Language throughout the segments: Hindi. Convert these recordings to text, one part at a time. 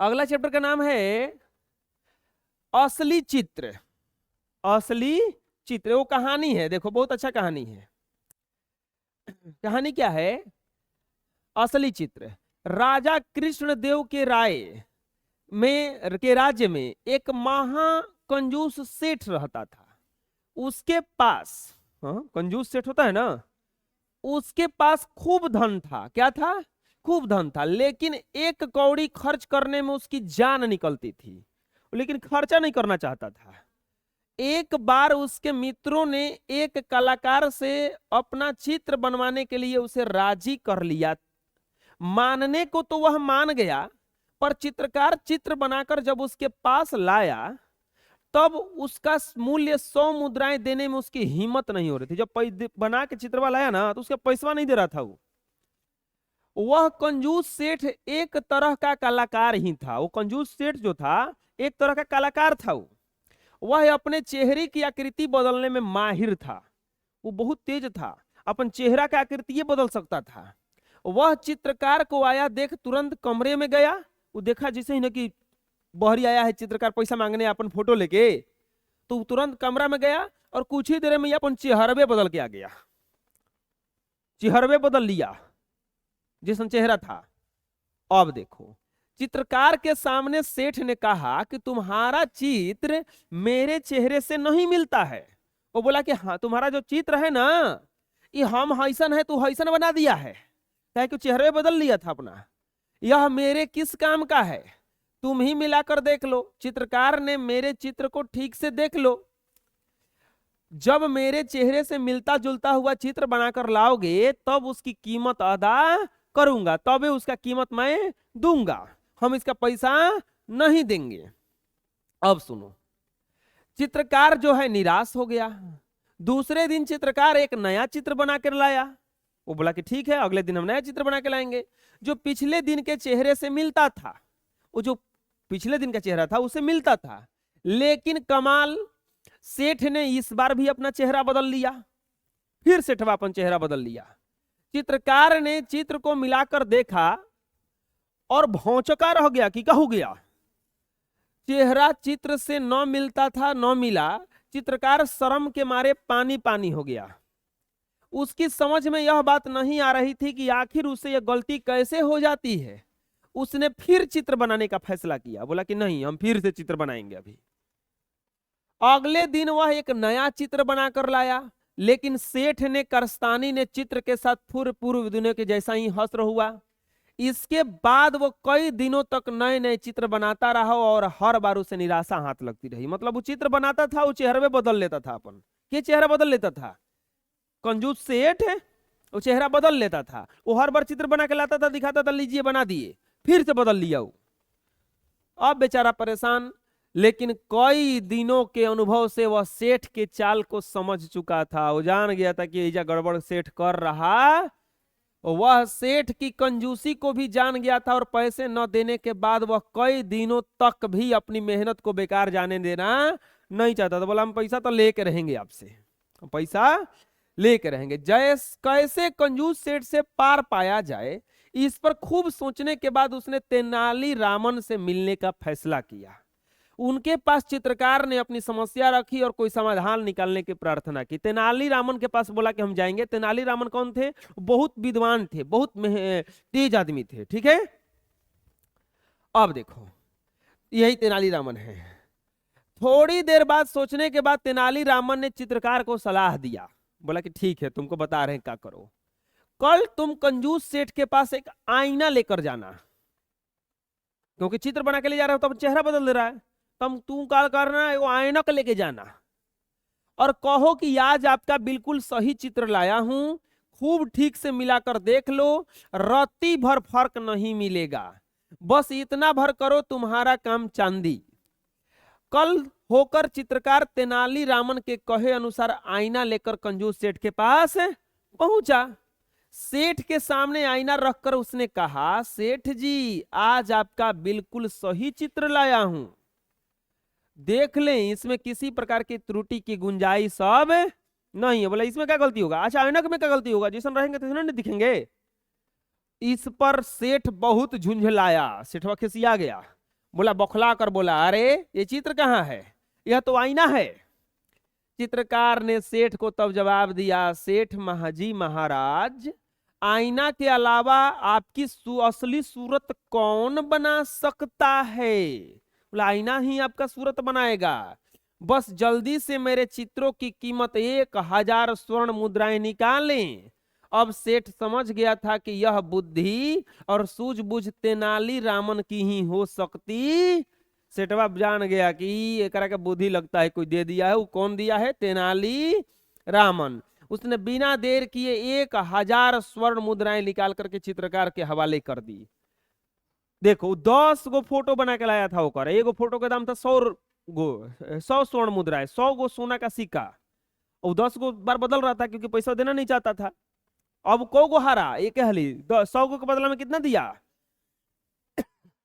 अगला चैप्टर का नाम है असली चित्र। असली चित्र वो कहानी है, देखो बहुत अच्छा कहानी है। कहानी क्या है? असली चित्र। राजा कृष्णदेव के राज्य में एक महा कंजूस सेठ रहता था। उसके पास, हाँ कंजूस सेठ होता है ना, उसके पास खूब धन था। क्या था? खूब धन था, लेकिन एक कौड़ी खर्च करने में उसकी जान निकलती थी, लेकिन खर्चा नहीं करना चाहता था। एक बार उसके मित्रों ने एक कलाकार से अपना चित्र बनवाने के लिए उसे राजी कर लिया। मानने को तो वह मान गया, पर चित्रकार चित्र बनाकर जब उसके पास लाया तब उसका मूल्य 100 मुद्राएं देने में उसकी हिम्मत नहीं हो रही थी। जब बना के चित्रवा लाया ना तो उसका पैसा नहीं दे रहा था। वह कंजूस सेठ एक तरह का कलाकार ही था। वो कंजूस सेठ जो था एक तरह का कलाकार था। वह अपने चेहरे की आकृति बदलने में माहिर था। वो बहुत तेज था, अपन चेहरा का आकृति ये बदल सकता था। वह चित्रकार को आया देख तुरंत कमरे में गया। वो देखा जैसे ही ना कि बहरी आया है चित्रकार पैसा मांगने अपन फोटो लेके, तो तुरंत कमरा में गया और कुछ ही देर में अपन चेहरवे बदल के आ गया। चेहरवे बदल लिया जैसा चेहरा था। अब देखो, चित्रकार के सामने सेठ ने कहा कि तुम्हारा चित्र मेरे चेहरे से नहीं मिलता है। वो बोला कि हाँ तुम्हारा जो चित्र है ना ये हम हैसन है, तू हैसन बना दिया है, क्या कि चेहरे बदल लिया था अपना। यह मेरे किस काम का है, तुम ही मिलाकर देख लो। चित्रकार ने मेरे चित्र को ठीक से देख लो, जब मेरे चेहरे से मिलता जुलता हुआ चित्र बनाकर लाओगे तब उसकी कीमत अदा करूंगा, तबे उसका कीमत मैं दूंगा, हम इसका पैसा नहीं देंगे। अब सुनो, चित्रकार जो है निराश हो गया। दूसरे दिन चित्रकार एक नया चित्र बना कर लाया। वो बोला कि ठीक है अगले दिन हम नया चित्र बना के लाएंगे जो पिछले दिन के चेहरे से मिलता था। वो जो पिछले दिन का चेहरा था उससे मिलता था, लेकिन कमाल, सेठ ने इस बार भी अपना चेहरा बदल लिया। फिर सेठवा अपन चेहरा बदल लिया। चित्रकार ने चित्र को मिलाकर देखा और भौचका रह गया कि क्या हो गया। चेहरा चित्र से न मिलता था, न मिला। चित्रकार शर्म के मारे पानी पानी हो गया। उसकी समझ में यह बात नहीं आ रही थी कि आखिर उसे यह गलती कैसे हो जाती है। उसने फिर चित्र बनाने का फैसला किया। बोला कि नहीं हम फिर से चित्र बनाएंगे। अभी अगले दिन वह एक नया चित्र बनाकर लाया, लेकिन सेठ ने कारस्तानी ने चित्र के साथ पूर्व दिनों के जैसा ही हश्र हुआ। इसके बाद वो कई दिनों तक नए नए चित्र बनाता रहा और हर बार उसे निराशा हाथ लगती रही। मतलब वो चित्र बनाता था, वो चेहरे बदल लेता था। अपन के चेहरा बदल लेता था, कंजूस सेठ है वो चेहरा बदल लेता था। वो हर बार चित्र बना के लाता था, दिखाता था लीजिए बना दिए, फिर से बदल लिया वो। अब बेचारा परेशान, लेकिन कई दिनों के अनुभव से वह सेठ के चाल को समझ चुका था। वो जान गया था कि ऐसा गड़बड़ सेठ कर रहा। वह सेठ की कंजूसी को भी जान गया था और पैसे न देने के बाद वह कई दिनों तक भी अपनी मेहनत को बेकार जाने देना नहीं चाहता था। बोला हम पैसा तो लेके रहेंगे आपसे, पैसा लेके रहेंगे। कैसे कंजूस सेठ से पार पाया जाए, इस पर खूब सोचने के बाद उसने तेनालीरामन से मिलने का फैसला किया। उनके पास चित्रकार ने अपनी समस्या रखी और कोई समाधान निकालने की प्रार्थना की। तेनालीरामन के पास बोला कि हम जाएंगे। तेनालीरामन कौन थे? बहुत विद्वान थे, बहुत तेज आदमी थे। ठीक है, अब देखो यही तेनालीरामन है। थोड़ी देर बाद सोचने के बाद तेनालीरामन ने चित्रकार को सलाह दिया। बोला कि ठीक है तुमको बता रहे हैं क्या करो। कल तुम कंजूस सेठ के पास एक आईना लेकर जाना, क्योंकि चित्र बना के ले जा रहे हो तो चेहरा बदल दे रहा है। तब तू क्या करना है, वो आईना को लेके जाना और कहो कि आज आपका बिल्कुल सही चित्र लाया हूं, खूब ठीक से मिलाकर देख लो, रत्ती भर फर्क नहीं मिलेगा, बस इतना भर करो, तुम्हारा काम चांदी। कल होकर चित्रकार तेनालीरामन के कहे अनुसार आईना लेकर कंजूस सेठ के पास पहुंचा। सेठ के सामने आईना रखकर उसने कहा, सेठ जी आज आपका बिल्कुल सही चित्र लाया हूं, देख लें इसमें किसी प्रकार की त्रुटि की गुंजाइश सब नहीं है। बोला इसमें क्या गलती होगा? अच्छा ऐनक में क्या गलती होगा? जैसा रहेंगे तो नहीं दिखेंगे। इस पर सेठ बहुत झुंझलाया, सेठवा खिसिया गया। बोला, बौखला कर बोला, अरे ये चित्र कहाँ है, यह तो आईना है। चित्रकार ने सेठ को तब जवाब दिया, सेठ महाजी महाराज, आईना के अलावा आपकी असली सूरत कौन बना सकता है? बोला, आईना ही आपका सूरत बनाएगा, बस जल्दी से मेरे चित्रों की कीमत 1000 स्वर्ण मुद्राएं निकालें। अब सेठ समझ गया था कि यह बुद्धि और सूझबूझ तेनाली रामन की ही हो सकती। सेठवा जान गया कि एकरा के बुद्धि लगता है कोई दे दिया है। वो कौन दिया है? तेनाली रामन। उसने बिना देर किए 1000 स्वर्ण मुद्राएं निकाल करके चित्रकार के हवाले कर दी। देखो 10 गो फोटो बना के लाया था ओकर, एगो फोटो के दाम था 100 स्वर्ण मुद्राएं, 100 गो सोना का सिक्का। और 10 गो बार बदल रहा था क्योंकि पैसा देना नहीं चाहता था। अब को गो हारा? एक हली 100 गो के बदला में कितना दिया?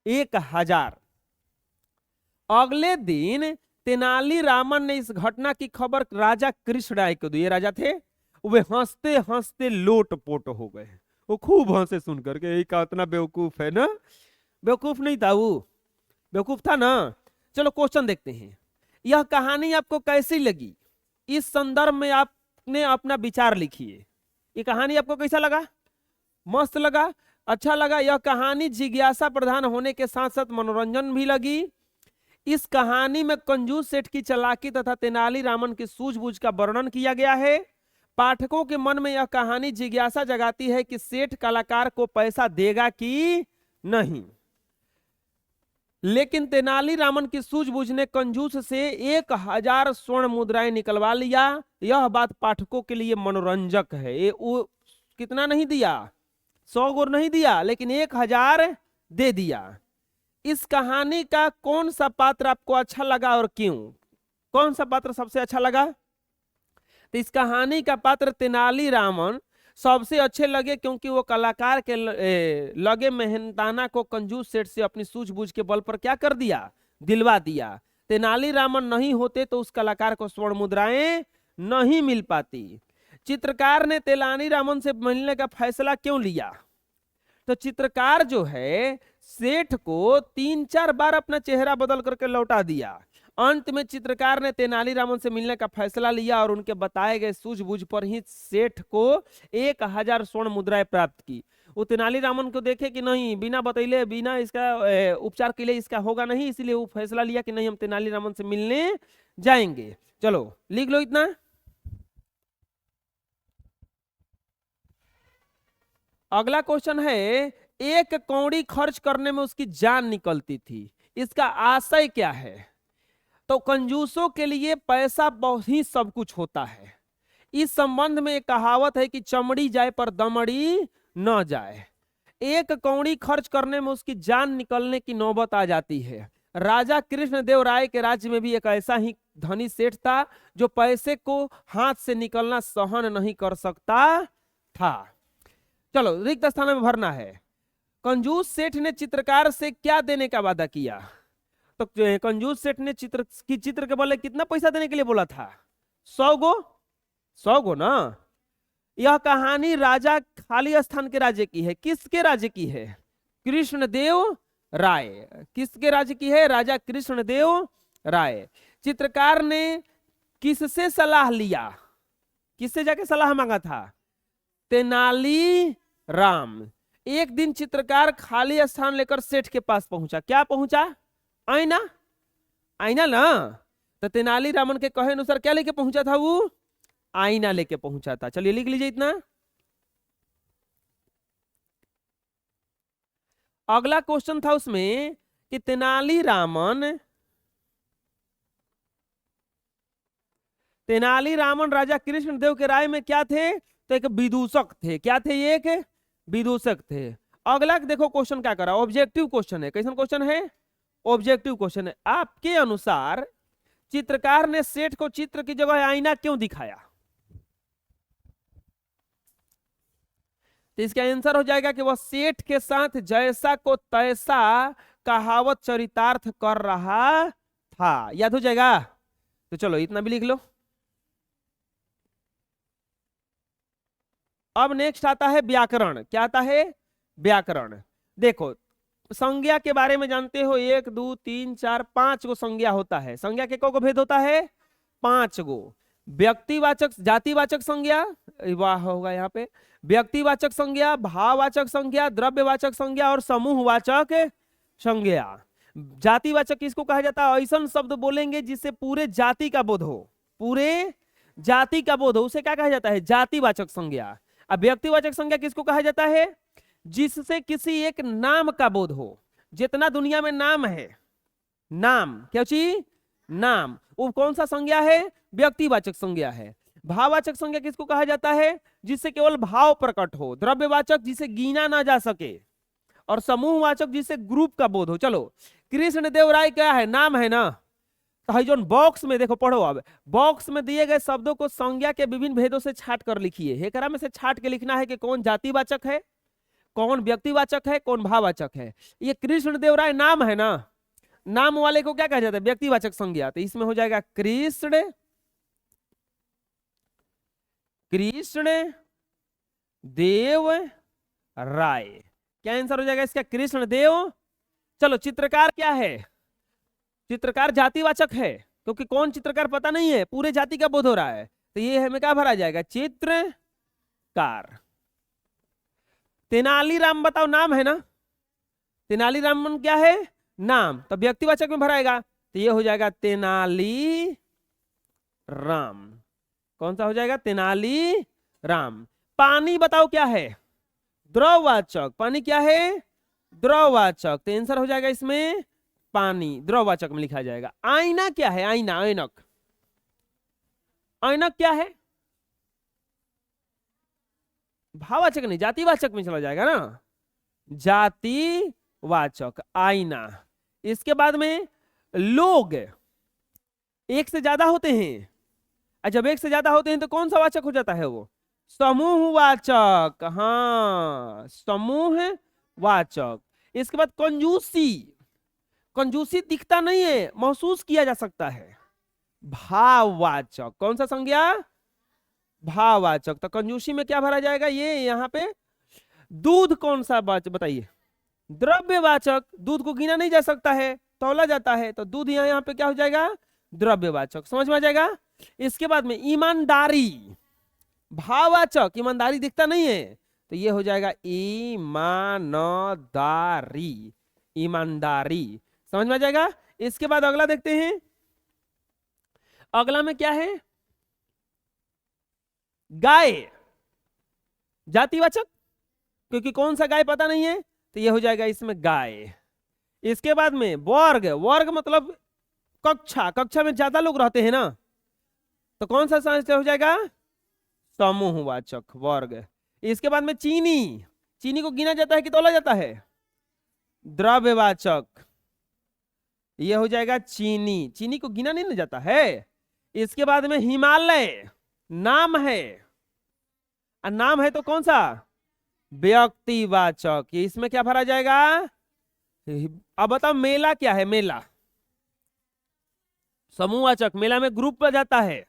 1000। अगले दिन तेनाली रामन ने इस घटना की खबर राजा कृष्णराय को दी। ये राजा थे, वे हंसते हंसते लोटपोट हो गए। वो खूब हंसे सुनकर के, का इतना बेवकूफ है ना। बेवकूफ नहीं था वो, बेवकूफ था ना। चलो क्वेश्चन देखते हैं, यह कहानी आपको कैसी लगी? इस संदर्भ में आपने अपना विचार लिखिए। ये कहानी आपको कैसा लगा? मस्त लगा, अच्छा लगा। यह कहानी जिज्ञासा प्रधान होने के साथ साथ मनोरंजन भी लगी। इस कहानी में कंजूस सेठ की चालाकी तथा तेनाली रामन की सूझबूझ का वर्णन किया गया है। पाठकों के मन में यह कहानी जिज्ञासा जगाती है कि सेठ कलाकार को पैसा देगा कि नहीं, लेकिन तेनाली रामन की सूझबूझ ने कंजूस से 1000 स्वर्ण मुद्राएं निकलवा लिया। यह बात पाठकों के लिए मनोरंजक है। ये कितना नहीं दिया, 100 गो नहीं दिया, लेकिन 1000 दे दिया। इस कहानी का कौन सा पात्र आपको अच्छा लगा और क्यों? कौन सा पात्र सबसे अच्छा लगा? तो इस कहानी का पात्र तेनाली रामन सबसे अच्छे लगे, क्योंकि वो कलाकार के लगे मेहनताना को कंजूस सेठ से अपनी सूझबूझ के बल पर क्या कर दिया? दिलवा दिया। तेनाली रामन नहीं होते तो उस कलाकार को स्वर्ण मुद्राएं नहीं मिल पाती। चित्रकार ने तेनाली रामन से मिलने का फैसला क्यों लिया? तो चित्रकार जो है सेठ को 3-4 बार अपना चेहरा बदल करके लौटा दिया। अंत में चित्रकार ने तेनाली रामन से मिलने का फैसला लिया और उनके बताए गए सूझबूझ पर ही सेठ को 1000 स्वर्ण मुद्राएं प्राप्त की। वो तेनाली रामन को देखे कि नहीं, बिना बतैले, बिना इसका उपचार के लिए इसका होगा नहीं, इसलिए वो फैसला लिया कि नहीं, हम तेनाली रामन से मिलने जाएंगे। चलो लिख लो इतना। अगला क्वेश्चन है, एक कौड़ी खर्च करने में उसकी जान निकलती थी, इसका आशय क्या है? तो कंजूसों के लिए पैसा बहुत ही सब कुछ होता है। इस संबंध में एक कहावत है कि चमड़ी जाए पर दमड़ी न जाए। एक कौड़ी खर्च करने में उसकी जान निकलने की नौबत आ जाती है। राजा कृष्णदेव राय के राज्य में भी एक ऐसा ही धनी सेठ था जो पैसे को हाथ से निकलना सहन नहीं कर सकता था। चलो रिक्त स्थान में भरना है। कंजूस सेठ ने चित्रकार से क्या देने का वादा किया? तो कंजूस सेठ ने चित्र के बदले कितना पैसा देने के लिए बोला था? 100 गो ना। यह कहानी राजा खाली स्थान के राज्य की है। किसके राज्य की है? कृष्णदेव राय। किसके राज्य की है? राजा कृष्णदेव राय। चित्रकार ने किससे सलाह लिया? किससे जाके सलाह मांगा था? तेनाली राम। एक दिन चित्रकार खाली स्थान लेकर सेठ के पास पहुंचा। क्या पहुंचा? आईना। आईना ना। तो तेनाली रामन के कहे अनुसार क्या लेके पहुंचा था? वो आईना लेके पहुंचा था। चलिए लिख लीजिए इतना। अगला क्वेश्चन था उसमें कि तेनाली रामन राजा कृष्णदेव के राय में क्या थे? तो एक विदूषक थे। क्या थे? एक विदूषक थे। अगला देखो क्वेश्चन क्या करा, ऑब्जेक्टिव क्वेश्चन है। कैसा क्वेश्चन है? ऑब्जेक्टिव क्वेश्चन है। आपके अनुसार चित्रकार ने सेठ को चित्र की जगह आईना क्यों दिखाया? तो इसका आंसर हो जाएगा कि वह सेठ के साथ जैसा को तैसा कहावत चरितार्थ कर रहा था। याद हो जाएगा? तो चलो इतना भी लिख लो। अब नेक्स्ट आता है व्याकरण। क्या आता है? व्याकरण। देखो संज्ञा के बारे में जानते हो, 1 2 3 4 5 गो संज्ञा होता है। संज्ञा के को भेद होता है? 5 गो। व्यक्तिवाचक, जातिवाचक संज्ञा, वाह होगा यहाँ पे, व्यक्तिवाचक संज्ञा, भाववाचक संज्ञा, द्रव्यवाचक संज्ञा और समूहवाचक संज्ञा। जातिवाचक किसको कहा जाता है? ऐसा शब्द बोलेंगे जिससे पूरे जाति का बोध हो, पूरे जाति का बोध हो, उसे क्या कहा जाता है? जातिवाचक संज्ञा। अब व्यक्तिवाचक संज्ञा किसको कहा जाता है? जिससे किसी एक नाम का बोध हो। जितना दुनिया में नाम है, नाम, क्या चीज? नाम। वो कौन सा संज्ञा है? व्यक्तिवाचक संज्ञा है। भाववाचक संज्ञा किसको कहा जाता है? जिससे केवल भाव प्रकट हो। द्रव्यवाचक जिसे गिना ना जा सके, और समूहवाचक जिसे ग्रुप का बोध हो। चलो, कृष्ण देव राय क्या है? नाम है ना। तो जो बॉक्स में देखो, पढ़ो अब, बॉक्स में दिए गए शब्दों को संज्ञा के विभिन्न भेदों से छाट कर लिखिए। हेकरा में से छाट के लिखना है कि कौन जातिवाचक है, कौन व्यक्तिवाचक है, कौन भाववाचक है। ये कृष्ण देव राय नाम है ना, नाम वाले को क्या कहा जाता है? व्यक्तिवाचक संज्ञा। तो इसमें हो जाएगा कृष्ण देव राय। क्या आंसर हो जाएगा इसका? कृष्ण देव। चलो, चित्रकार क्या है? चित्रकार जातिवाचक है, क्योंकि कौन चित्रकार पता नहीं है, पूरे जाति का बोध हो रहा है। तो ये हमें क्या भरा जाएगा? चित्रकार। तेनालीराम बताओ, नाम है ना? तेनालीरामन क्या है? नाम। तो व्यक्तिवाचक में भराएगा, तो ये हो जाएगा तेनाली राम। कौन सा हो जाएगा? तेनाली राम। पानी बताओ क्या है? द्रववाचक। पानी क्या है? द्रववाचक। तो आंसर हो जाएगा इसमें पानी, द्रववाचक में लिखा जाएगा। आईना क्या है? आईना, ऐनक। ऐनक क्या है? भाववाचक नहीं, जातिवाचक में चला जाएगा ना, जातिवाचक, आईना। इसके बाद में लोग एक से ज्यादा होते हैं, और जब एक से ज्यादा होते हैं तो कौन सा वाचक हो जाता है? वो समूहवाचक। हाँ, समूहवाचक। इसके बाद कंजूसी। कंजूसी दिखता नहीं है, महसूस किया जा सकता है, भाववाचक। कौन सा संज्ञा? भाववाचक। तो कंजूसी में क्या भरा जाएगा? ये यहाँ पे दूध कौन सा बताइए? द्रव्यवाचक। दूध को गिना नहीं जा सकता है, तौला जाता है, तो दूध यहाँ पे क्या हो जाएगा? द्रव्यवाचक। समझ में आ जाएगा? इसके बाद में ईमानदारी, भाववाचक। ईमानदारी दिखता नहीं है, तो ये हो जाएगा ईमानदारी। ईमानदारी, समझ में आ जाएगा? इसके बाद अगला देखते हैं। अगला में क्या है? गाय, जातिवाचक, क्योंकि कौन सा गाय पता नहीं है, तो ये हो जाएगा इसमें गाय। इसके बाद में वर्ग। वर्ग मतलब कक्षा, कक्षा में ज्यादा लोग रहते हैं ना, तो कौन सा हो जाएगा? समूहवाचक, वर्ग। इसके बाद में चीनी। चीनी को गिना जाता है कि तौला जाता है? द्रव्यवाचक। ये हो जाएगा चीनी। चीनी को गिना नहीं जाता है। इसके बाद में हिमालय, नाम है, और नाम है तो कौन सा? व्यक्तिवाचक। ये इसमें क्या भरा जाएगा? अब बताओ, मेला क्या है? मेला समूहवाचक। मेला में ग्रुप पर जाता है,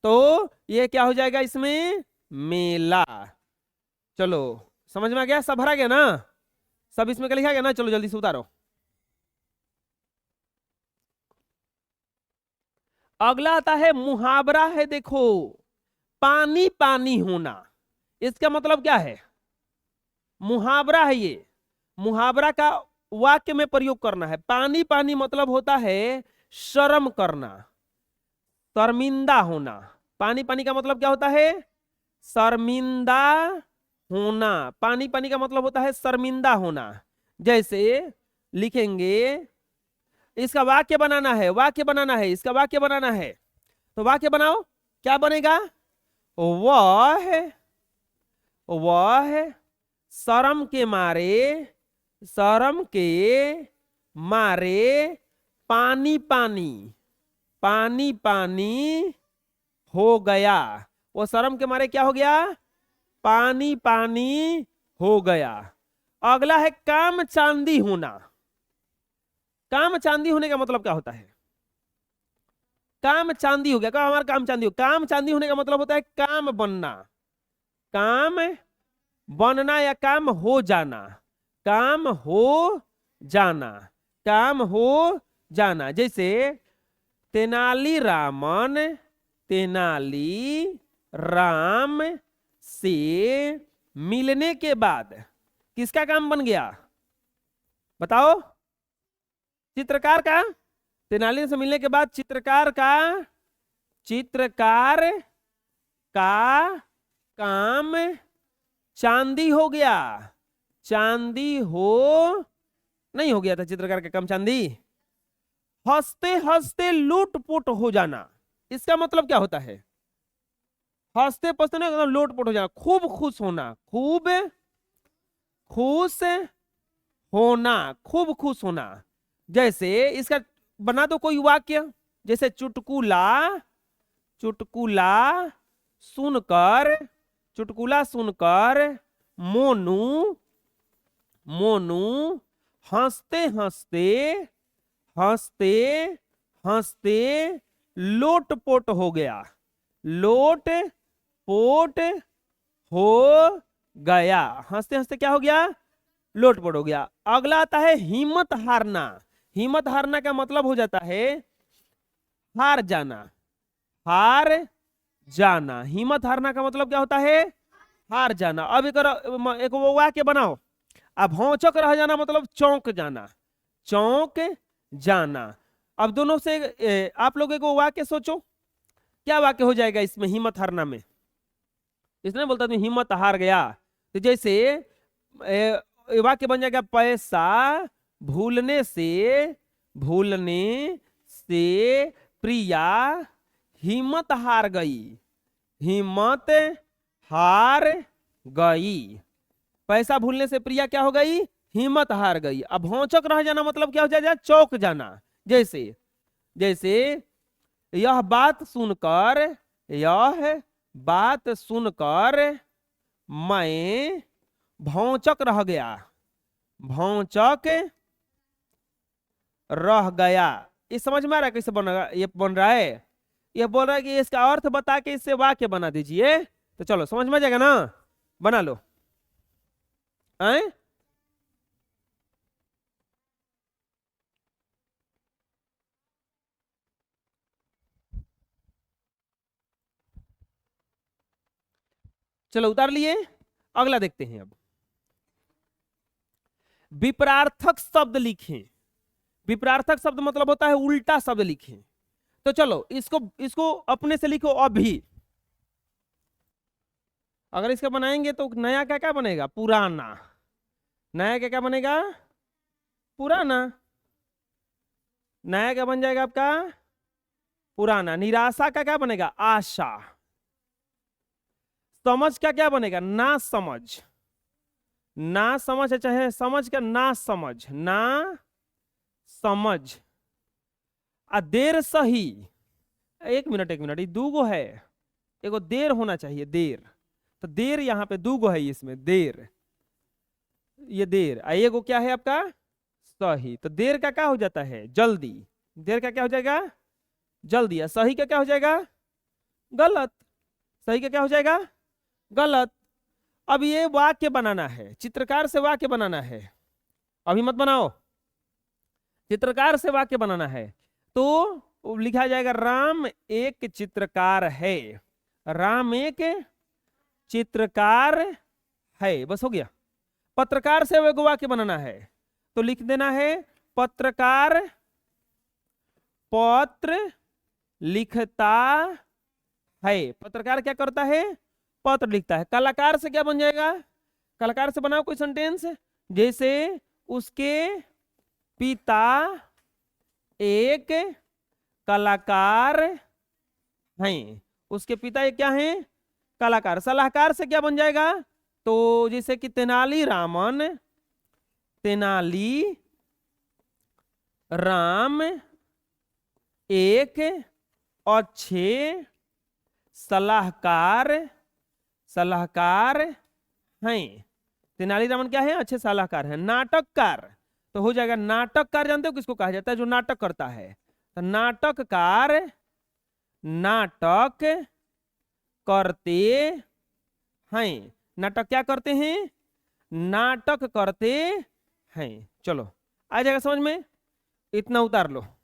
तो ये क्या हो जाएगा इसमें? मेला। चलो, समझ में आ गया? सब भरा गया ना? सब इसमें क्या लिखा गया ना? चलो जल्दी से उतारो। अगला आता है मुहावरा है। देखो, पानी पानी होना, इसका मतलब क्या है? मुहावरा है ये। मुहावरा का वाक्य में प्रयोग करना है। पानी पानी मतलब होता है शर्म करना, शर्मिंदा होना। पानी पानी का मतलब क्या होता है? शर्मिंदा होना। पानी पानी का मतलब होता है शर्मिंदा होना। जैसे लिखेंगे, इसका वाक्य बनाना है, वाक्य बनाना है, इसका वाक्य बनाना है, तो वाक्य बनाओ। क्या बनेगा? वह शर्म के मारे, शर्म के मारे पानी पानी, पानी पानी हो गया। वो शर्म के मारे क्या हो गया? पानी पानी हो गया। अगला है काम चांदी होना। काम चांदी होने का मतलब क्या होता है? काम चांदी हो गया, क्या हमारा काम चांदी हो? काम चांदी होने का मतलब होता है काम बनना, काम बनना या काम हो जाना, काम हो जाना, काम हो जाना। जैसे तेनालीरामन तेनाली राम से मिलने के बाद किसका काम बन गया? बताओ। चित्रकार का। तेनाली से मिलने के बाद चित्रकार का काम चांदी हो गया। चांदी हो नहीं हो गया था चित्रकार का काम चांदी। हंसते हंसते लूटपुट हो जाना, इसका मतलब क्या होता है? हंसते पसते ना लूटपुट हो जाना, खूब खुश होना, खूब खुश होना, खूब खुश होना। जैसे इसका बना दो कोई वाक्य। जैसे चुटकुला चुटकुला सुनकर चुटकुला सुनकर मोनू मोनू हंसते हंसते हंसते हंसते लोटपोट हो गया। लोट पोट हो गया, हंसते हंसते क्या हो गया? लोटपोट हो गया। अगला आता है हिम्मत हारना। हिम्मत हारना का मतलब हो जाता है हार जाना। हार जाना, हिम्मत हारना का मतलब क्या होता है? हार जाना। अब एक वो वाक्य बनाओ। अब भौचक रह जाना मतलब चौंक जाना। चौंक जाना। अब दोनों से आप लोग एक वाक्य सोचो, क्या वाक्य हो जाएगा इसमें हिम्मत हारना में? इसने बोलता तुम हिम्मत हार गया, तो जैसे वाक्य बन जाएगा पैसा भूलने से प्रिया हिम्मत हार गई। हिम्मत हार गई। पैसा भूलने से प्रिया क्या हो गई? हिम्मत हार गई। अब भौचक रह जाना मतलब क्या हो जाएगा? चौंक जाना। जैसे जैसे यह बात सुनकर मैं भौचक रह गया। भौचक रह गया। ये समझ में आ रहा है कैसे बन रहा? ये बन रहा है, ये बोल रहा है कि इसका अर्थ बता के इससे वाक्य बना दीजिए। तो चलो समझ में आ जाएगा ना, बना लो। आए? चलो उतार लिए, अगला देखते हैं। अब विपरार्थक शब्द लिखें। विपरार्थक शब्द मतलब होता है उल्टा शब्द लिखें। तो चलो इसको इसको अपने से लिखो। अभी अगर इसका बनाएंगे तो नया क्या क्या बनेगा? पुराना। नया क्या क्या बनेगा? पुराना। नया क्या बन जाएगा आपका? पुराना। निराशा का क्या बनेगा? आशा। समझ का क्या बनेगा? ना समझ। ना समझ है, चाहे समझ का ना समझ, ना समझ। देर सही। एक मिनट ये दूगो है। एगो देर होना चाहिए, देर। तो देर यहाँ पे दूगो है, इसमें देर, ये देर। एगो क्या है आपका? सही। तो देर का क्या हो जाता है? जल्दी। देर का क्या हो जाएगा? जल्दी। सही का क्या हो जाएगा? गलत। सही का क्या हो जाएगा? गलत। अब ये वाक्य बनाना है, चित्रकार से वाक्य बनाना है। अभी मत बनाओ, चित्रकार से वाक्य बनाना है। तो लिखा जाएगा राम एक चित्रकार है। राम एक चित्रकार है, बस हो गया। पत्रकार से वो वाक्य बनाना है, तो लिख देना है पत्रकार पत्र लिखता है। पत्रकार क्या करता है? पत्र लिखता है। कलाकार से क्या बन जाएगा? कलाकार से बनाओ कोई सेंटेंस। जैसे उसके पिता एक कलाकार हैं। उसके पिता एक क्या हैं? कलाकार। सलाहकार से क्या बन जाएगा? तो जैसे कि तेनाली राम एक अच्छे सलाहकार हैं। तेनालीरामन क्या है? अच्छे सलाहकार हैं। नाटककार तो हो जाएगा नाटककार। जानते हो किसको कहा जाता है? जो नाटक करता है। तो नाटककार नाटक करते हैं। नाटक क्या करते हैं? नाटक करते हैं। चलो आ जाएगा समझ में? इतना उतार लो।